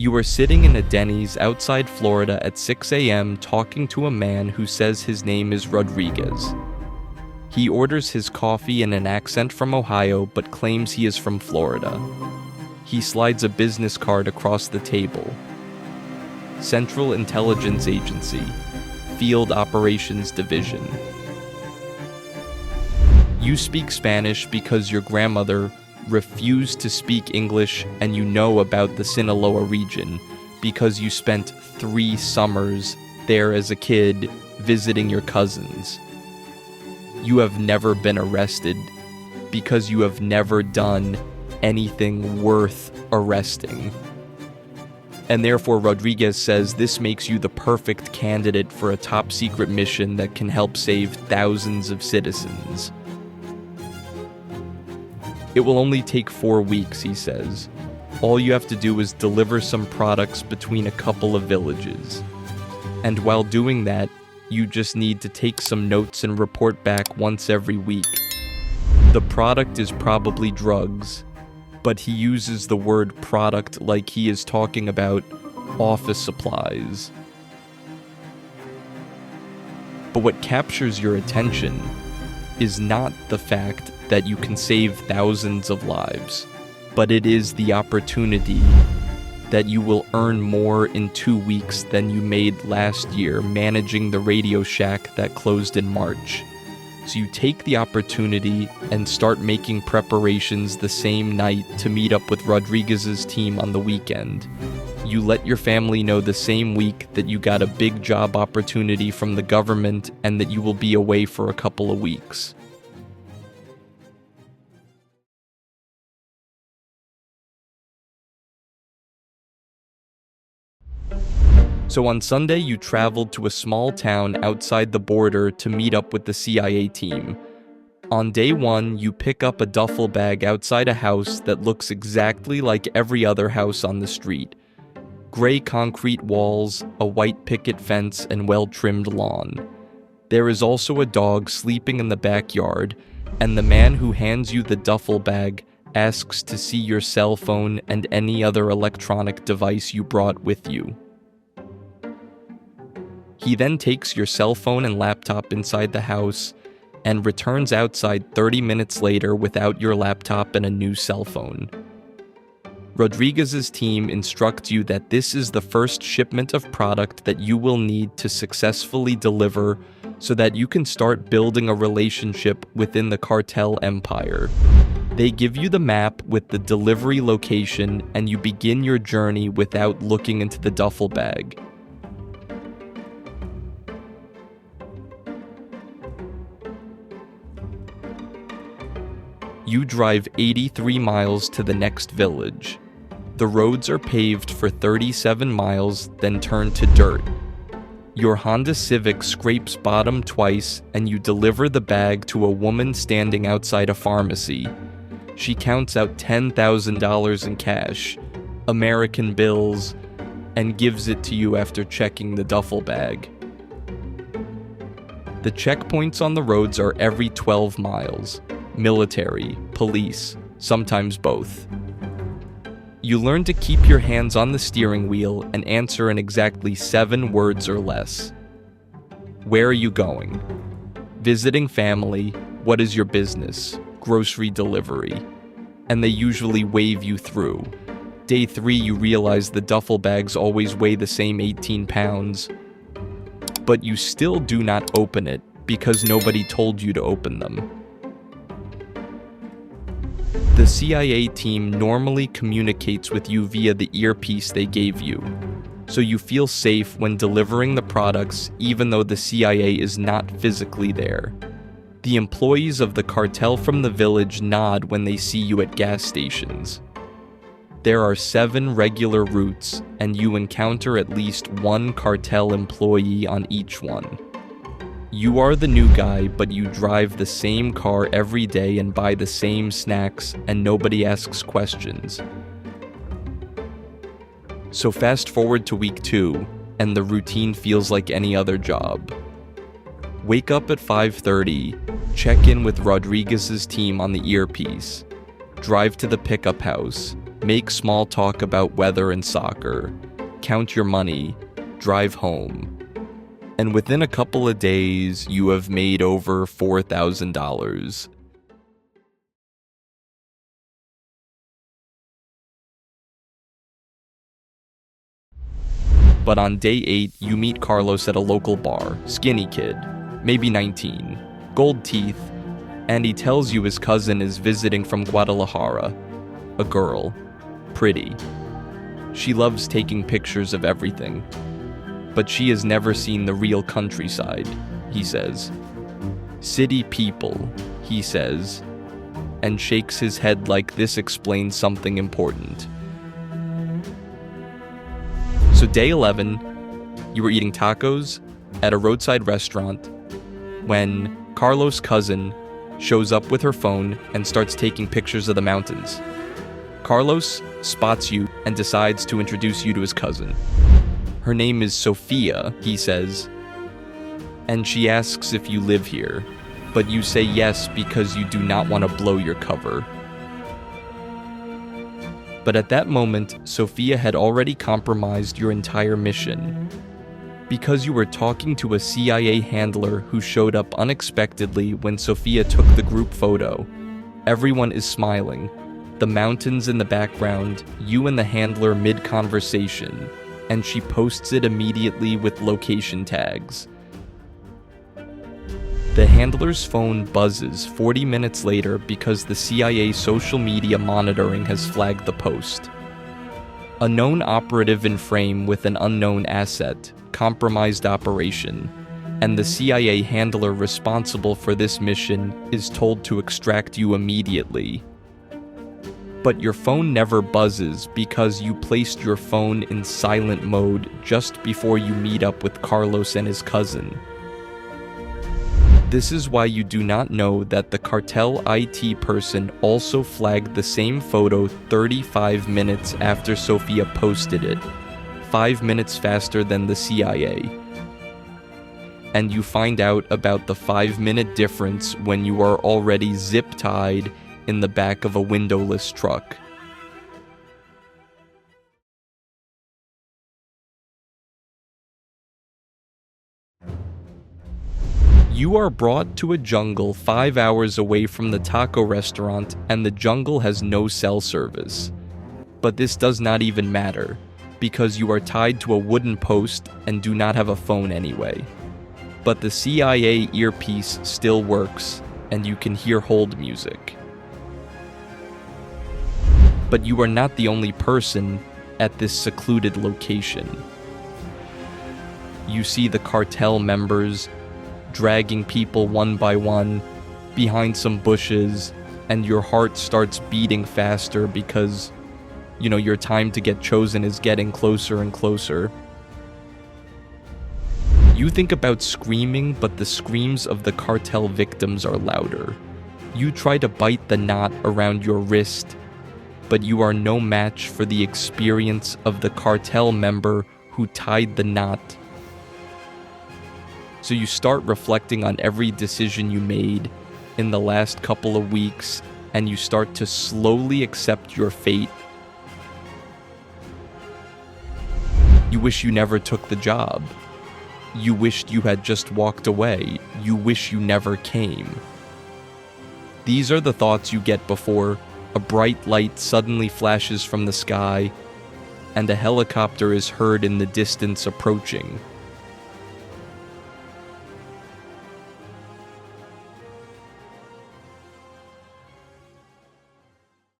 You are sitting in a Denny's outside Florida at 6 a.m. talking to a man who says his name is Rodriguez. He orders his coffee in an accent from Ohio but claims he is from Florida. He slides a business card across the table. Central Intelligence Agency, Field Operations Division. You speak Spanish because your grandmother refused to speak English, and you know about the Sinaloa region because you spent 3 summers there as a kid visiting your cousins. You have never been arrested because you have never done anything worth arresting. And therefore, Rodriguez says this makes you the perfect candidate for a top-secret mission that can help save thousands of citizens. It will only take 4 weeks, he says. All you have to do is deliver some products between a couple of villages. And while doing that, you just need to take some notes and report back once every week. The product is probably drugs, but he uses the word product like he is talking about office supplies. But what captures your attention is not the fact that you can save thousands of lives, but it is the opportunity that you will earn more in 2 weeks than you made last year managing the Radio Shack that closed in March. So you take the opportunity and start making preparations the same night to meet up with Rodriguez's team on the weekend. You let your family know the same week that you got a big job opportunity from the government and that you will be away for a couple of weeks. So on Sunday, you traveled to a small town outside the border to meet up with the CIA team. On day 1, you pick up a duffel bag outside a house that looks exactly like every other house on the street. Gray concrete walls, a white picket fence, and well-trimmed lawn. There is also a dog sleeping in the backyard, and the man who hands you the duffel bag asks to see your cell phone and any other electronic device you brought with you. He then takes your cell phone and laptop inside the house and returns outside 30 minutes later without your laptop and a new cell phone. Rodriguez's team instructs you that this is the first shipment of product that you will need to successfully deliver so that you can start building a relationship within the cartel empire. They give you the map with the delivery location and you begin your journey without looking into the duffel bag. You drive 83 miles to the next village. The roads are paved for 37 miles, then turn to dirt. Your Honda Civic scrapes bottom twice, and you deliver the bag to a woman standing outside a pharmacy. She counts out $10,000 in cash, American bills, and gives it to you after checking the duffel bag. The checkpoints on the roads are every 12 miles. Military, police, sometimes both. You learn to keep your hands on the steering wheel and answer in exactly 7 words or less. Where are you going? Visiting family. What is your business? Grocery delivery. And they usually wave you through. Day 3, you realize the duffel bags always weigh the same 18 pounds. But you still do not open it because nobody told you to open them. The CIA team normally communicates with you via the earpiece they gave you, so you feel safe when delivering the products even though the CIA is not physically there. The employees of the cartel from the village nod when they see you at gas stations. There are 7 regular routes, and you encounter at least 1 cartel employee on each one. You are the new guy, but you drive the same car every day and buy the same snacks, and nobody asks questions. So fast forward to week 2, and the routine feels like any other job. Wake up at 5:30, check in with Rodriguez's team on the earpiece, drive to the pickup house, make small talk about weather and soccer, count your money, drive home. And within a couple of days, you have made over $4,000. But on day 8, you meet Carlos at a local bar, skinny kid, maybe 19, gold teeth, and he tells you his cousin is visiting from Guadalajara. A girl. Pretty. She loves taking pictures of everything. But she has never seen the real countryside, he says. City people, he says, and shakes his head like this explains something important. So day 11, you were eating tacos at a roadside restaurant when Carlos' cousin shows up with her phone and starts taking pictures of the mountains. Carlos spots you and decides to introduce you to his cousin. Her name is Sophia, he says, and she asks if you live here, but you say yes because you do not want to blow your cover. But at that moment, Sophia had already compromised your entire mission. Because you were talking to a CIA handler who showed up unexpectedly when Sophia took the group photo. Everyone is smiling. The mountains in the background, you and the handler mid-conversation, and she posts it immediately with location tags. The handler's phone buzzes 40 minutes later because the CIA social media monitoring has flagged the post. A known operative in frame with an unknown asset, compromised operation, and the CIA handler responsible for this mission is told to extract you immediately. But your phone never buzzes because you placed your phone in silent mode just before you meet up with Carlos and his cousin. This is why you do not know that the cartel IT person also flagged the same photo 35 minutes after Sophia posted it, 5 minutes faster than the CIA. And you find out about the 5-minute difference when you are already zip-tied in the back of a windowless truck. You are brought to a jungle 5 hours away from the taco restaurant, and the jungle has no cell service. But this does not even matter, because you are tied to a wooden post and do not have a phone anyway. But the CIA earpiece still works, and you can hear hold music. But you are not the only person at this secluded location. You see the cartel members dragging people one by one behind some bushes, and your heart starts beating faster because, your time to get chosen is getting closer and closer. You think about screaming, but the screams of the cartel victims are louder. You try to bite the knot around your wrist, but you are no match for the experience of the cartel member who tied the knot. So you start reflecting on every decision you made in the last couple of weeks, and you start to slowly accept your fate. You wish you never took the job. You wished you had just walked away. You wish you never came. These are the thoughts you get before a bright light suddenly flashes from the sky, and a helicopter is heard in the distance approaching.